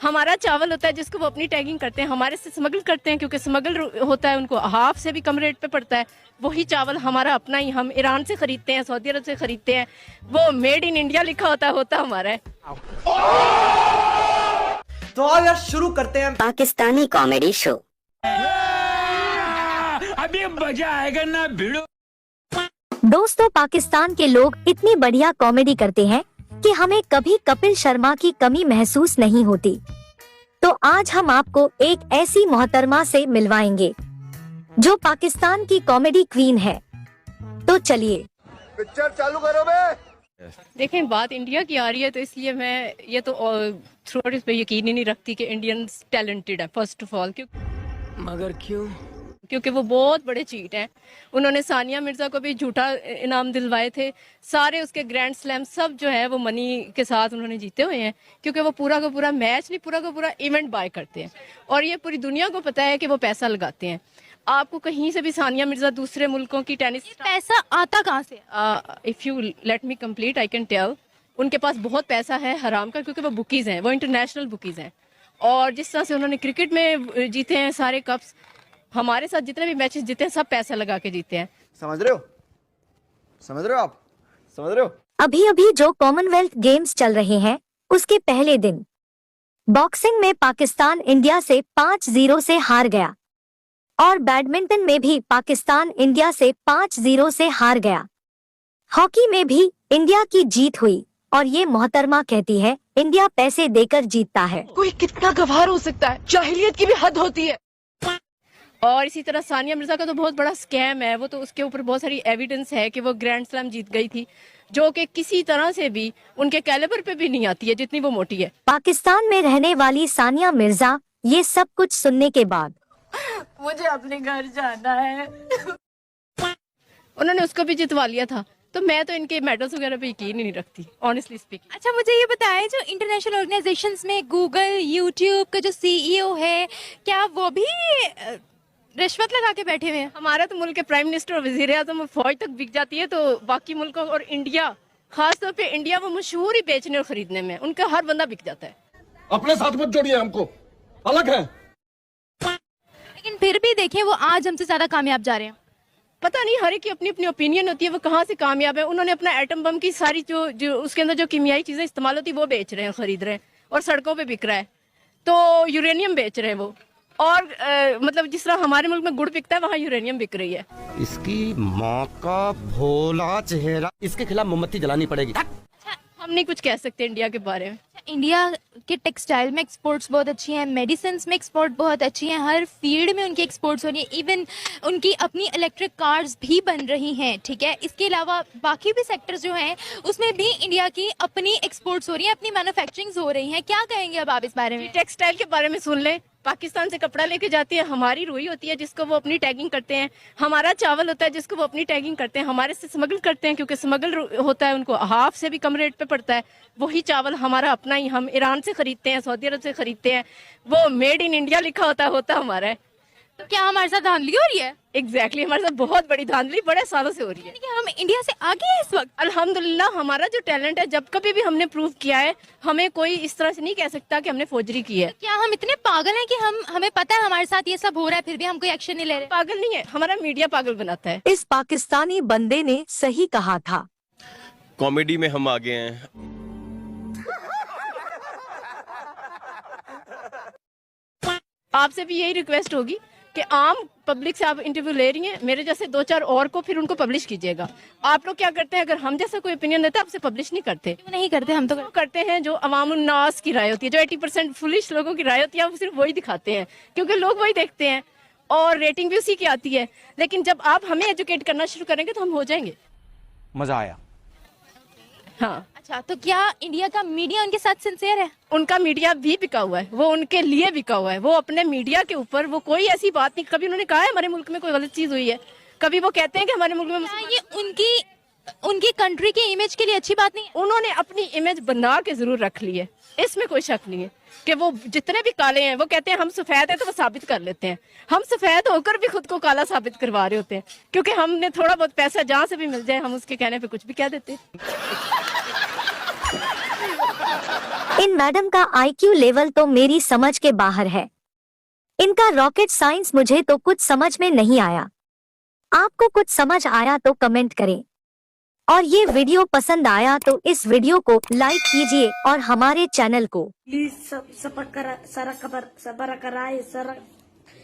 हमारा चावल होता है जिसको वो अपनी टैगिंग करते हैं, हमारे से स्मगल करते हैं, क्योंकि स्मगल होता है, उनको हाफ से भी कम रेट पे पड़ता है। वही चावल हमारा अपना ही, हम ईरान से खरीदते हैं, सऊदी अरब से खरीदते हैं, वो मेड इन इंडिया लिखा होता हमारा है। तो आओ यार शुरू करते हैं पाकिस्तानी कॉमेडी शो। अभी मजा आएगा ना भिड़ो। दोस्तों, पाकिस्तान के लोग इतनी बढ़िया कॉमेडी करते हैं कि हमें कभी कपिल शर्मा की कमी महसूस नहीं होती। तो आज हम आपको एक ऐसी मोहतरमा से मिलवाएंगे जो पाकिस्तान की कॉमेडी क्वीन है। तो चलिए पिक्चर चालू करो बे। देखें, बात इंडिया की आ रही है तो इसलिए मैं ये तो थ्रू आउट इस पे यकीन ही नहीं रखती कि इंडियंस टैलेंटेड है, फर्स्ट ऑफ ऑल। मगर क्यों? क्योंकि वो बहुत बड़े चीट हैं। उन्होंने सानिया मिर्जा को भी झूठा इनाम दिलवाए थे। सारे उसके ग्रैंड स्लैम सब जो है वो मनी के साथ उन्होंने जीते हुए हैं, क्योंकि वो पूरा का पूरा मैच नहीं, पूरा का पूरा इवेंट बाय करते हैं। और ये पूरी दुनिया को पता है कि वो पैसा लगाते हैं। आपको कहीं से भी सानिया मिर्जा दूसरे मुल्कों की टेनिस पैसा आता कहाँ से? If you let me complete I can tell, उनके पास बहुत पैसा है हराम का, क्योंकि वो बुकीज़ हैं, वो इंटरनेशनल बुकीज़ हैं। और जिस तरह से उन्होंने क्रिकेट में जीते हैं सारे कप्स, हमारे साथ जितने भी मैचेस जीते हैं सब पैसा लगा के जीते हैं। समझ रहे हो? समझ रहे हो आप? समझ रहे हो? अभी अभी जो कॉमनवेल्थ गेम्स चल रहे हैं उसके पहले दिन बॉक्सिंग में पाकिस्तान इंडिया से 5-0 से हार गया और बैडमिंटन में भी पाकिस्तान इंडिया से 5-0 से हार गया। हॉकी में भी इंडिया की जीत हुई और ये मोहतरमा कहती है इंडिया पैसे देकर जीतता है। कोई कितना गवार हो सकता है? जाहिलियत की भी हद होती है। और इसी तरह सानिया मिर्जा का तो बहुत बड़ा स्कैम है, वो तो उसके ऊपर बहुत सारी एविडेंस है कि वो ग्रैंड स्लैम जीत गई थी, जो कि किसी तरह से भी उनके कैलिबर पे भी नहीं आती है, जितनी वो मोटी है। पाकिस्तान में रहने वाली सानिया मिर्जा ये सब कुछ सुनने के बाद मुझे अपने घर जाना है। उन्होंने उसको भी जितवा लिया था, तो मैं तो इनके मेडल्स वगैरह पे यकीन ही नहीं रखती, ऑनेस्टली स्पीकिंग। अच्छा, मुझे ये बताएं, जो इंटरनेशनल ऑर्गेनाइजेशंस में गूगल, यूट्यूब का जो सीईओ है, क्या वो भी रिश्वत लगा के बैठे हुए हैं? हमारा तो मुल्क के प्राइम मिनिस्टर और वजीर आजम फौज तक बिक जाती है, तो बाकी मुल्कों और इंडिया, खासतौर पे इंडिया, वो मशहूर ही बेचने और खरीदने में, उनका हर बंदा बिक जाता है। अपने साथ मत जोड़िए, हमको अलग है। लेकिन फिर भी देखें, वो आज हमसे ज्यादा कामयाब जा रहे हैं। पता नहीं, हर एक की अपनी अपनी ओपिनियन होती है, वो कहाँ से कामयाब है। उन्होंने अपना एटम बम की सारी जो उसके अंदर जो कीमियाई चीजें इस्तेमाल होती है वो बेच रहे हैं, खरीद रहे हैं, और सड़कों पे बिक रहा है। तो यूरेनियम बेच रहे हैं वो, और मतलब जिस तरह हमारे मुल्क में गुड़ बिकता है, वहाँ यूरेनियम बिक रही है। इसकी माँ का भोला चेहरा, इसके खिलाफ मोमबत्ती जलानी पड़ेगी। हम नहीं कुछ कह सकते इंडिया के बारे में। इंडिया के टेक्सटाइल में एक्सपोर्ट्स बहुत अच्छी हैं, मेडिसिन में एक्सपोर्ट बहुत अच्छी हैं, हर फील्ड में उनकी एक्सपोर्ट्स हो रही है। इवन उनकी अपनी इलेक्ट्रिक कार्स भी बन रही हैं, ठीक है। इसके अलावा बाकी भी सेक्टर्स जो हैं उसमें भी इंडिया की अपनी एक्सपोर्ट्स हो रही हैं, अपनी मैन्युफैक्चरिंग हो रही हैं। क्या कहेंगे अब आप इस बारे में? टेक्सटाइल के बारे में सुन लें, पाकिस्तान से कपड़ा लेके जाती है, हमारी रुई होती है जिसको वो अपनी टैगिंग करते हैं, हमारा चावल होता है जिसको वो अपनी टैगिंग करते हैं, हमारे से स्मगल करते हैं, क्योंकि स्मगल होता है, उनको हाफ से भी कम रेट पे पड़ता है। वही चावल हमारा अपना ही, हम ईरान से खरीदते हैं, सऊदी अरब से खरीदते हैं, वो मेड इन इंडिया लिखा होता हमारा है। तो क्या हमारे साथ धांधली हो रही है? एग्जैक्टली, हमारे साथ बहुत बड़ी धांधली बड़े सालों से हो रही है। कि हम इंडिया से आगे हैं इस वक्त। अल्हम्दुलिल्लाह, हमारा जो टैलेंट है, जब कभी भी हमने प्रूव किया है, हमें कोई इस तरह से नहीं कह सकता कि हमने फोर्जरी की है। क्या हम इतने पागल हैं कि हमें पता है हमारे साथ ये सब हो रहा है, फिर भी हम कोई एक्शन नहीं ले रहे? पागल नहीं है, हमारा मीडिया पागल बनाता है। इस पाकिस्तानी बंदे ने सही कहा था। कॉमेडी में हम आगे हैं। आपसे भी यही रिक्वेस्ट होगी कि आम पब्लिक से आप इंटरव्यू ले रही हैं, मेरे जैसे 2-4 और को फिर उनको पब्लिश कीजिएगा। आप लोग क्या करते हैं, अगर हम जैसा कोई ओपिनियन देता है आपसे पब्लिश नहीं करते। क्यों नहीं करते? हम तो करते हैं जो अवामुन्नास की राय होती है, जो 80% फुलिश लोगों की राय होती है, वो सिर्फ वही दिखाते हैं, क्योंकि लोग वही देखते हैं और रेटिंग भी उसी की आती है। लेकिन जब आप हमें एजुकेट करना शुरू करेंगे तो हम हो जाएंगे। मजा आया। हाँ। अच्छा, तो क्या इंडिया का मीडिया उनके साथ सिंसियर है? उनका मीडिया भी बिका हुआ है, वो उनके लिए बिका हुआ है। वो अपने मीडिया के ऊपर वो कोई ऐसी बात नहीं, कभी उन्होंने कहा है हमारे मुल्क में कोई गलत चीज हुई है, कभी वो कहते हैं कि हमारे मुल्क में। क्या ये उनकी कंट्री की इमेज के लिए अच्छी बात नहीं है? उन्होंने अपनी इमेज बना के जरूर रख ली है, इसमें कोई शक नहीं है कि वो जितने भी काले हैं, वो कहते हैं हम सफेद हैं तो वो साबित कर लेते हैं। हम सफेद होकर भी खुद को काला साबित करवा रहे होते हैं, क्योंकि हमने थोड़ा बहुत पैसा जहाँ से भी मिल जाए हम उसके कहने पे कुछ भी कह देते हैं। इन मैडम का आईक्यू लेवल तो मेरी समझ के बाहर है। इनका रॉकेट साइंस मुझे तो कुछ समझ में नहीं आया। आपको कुछ समझ आया तो कमेंट करें, और ये वीडियो पसंद आया तो इस वीडियो को लाइक कीजिए और हमारे चैनल को प्लीज सब्सक्राइब करा, सब्सक्राइब